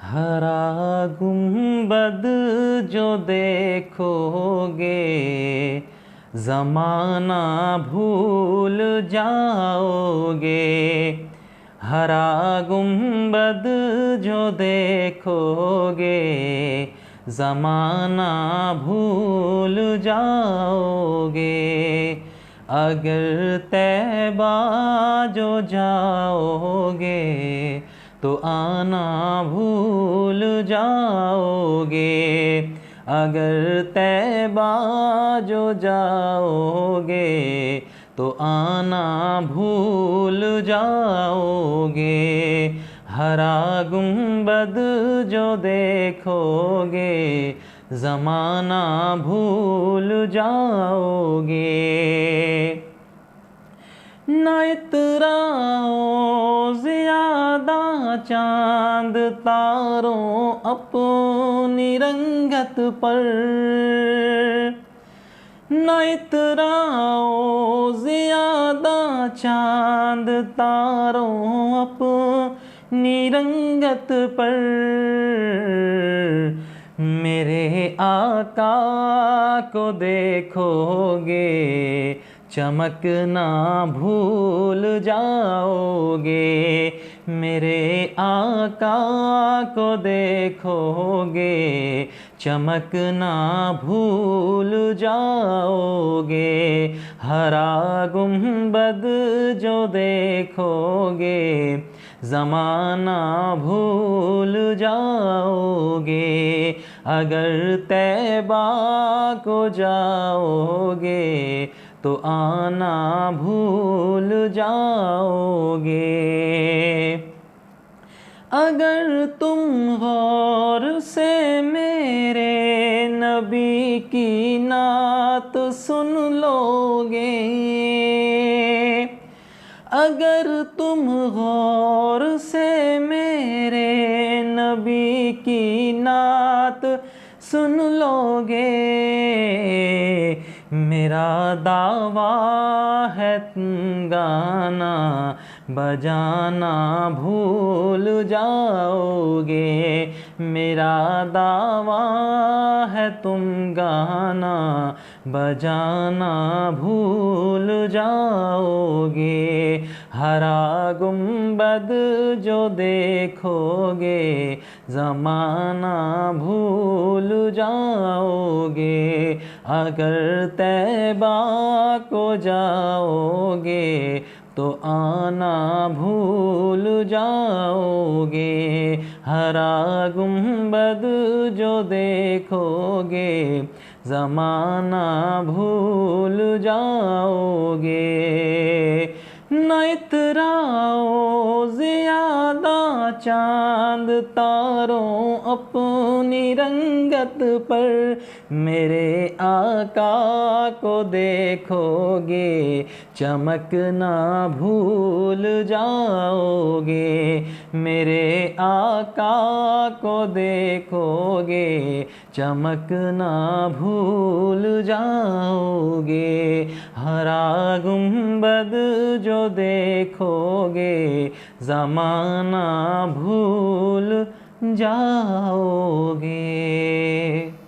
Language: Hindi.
हरा गुंबद जो देखोगे ज़माना भूल जाओगे। हरा गुंबद जो देखोगे ज़माना भूल जाओगे। अगर तैबा जो जाओगे तो आना भूल जाओगे। अगर तैबा जो जाओगे तो आना भूल जाओगे। हरा गुंबद जो देखोगे ज़माना भूल जाओगे। न इतराओ ज़्यादा चांद तारों अपनी रंगत पर। न इतराओ ज़्यादा चांद तारों अपनी रंगत पर। मेरे आका को देखोगे चमकना भूल जाओगे। मेरे आका को देखोगे चमकना भूल जाओगे। हरा गुंबद जो देखोगे ज़माना भूल जाओगे। अगर तैबा को जाओगे तो आना भूल जाओगे। अगर तुम गौर से मेरे नबी की नात सुन लोगे। अगर तुम गौर से मेरे नबी की नात सुन लोगे। मेरा दावा है गाना बजाना भूल जाओगे। मेरा दावा है तुम गाना बजाना भूल जाओगे। हरा गुंबद जो देखोगे ज़माना भूल जाओगे। अगर तैबा को जाओगे तो आना भूल जाओगे। हरा गुंबद जो देखोगे ज़माना भूल जाओगे। न इतराओ ज़्यादा चांद तारों अपनी रंगत पर। मेरे आका को देखोगे चमकना भूल जाओगे। मेरे आका को देखोगे चमकना भूल जाओगे। हरा गुंबद जो देखोगे ज़माना भूल जाओगे।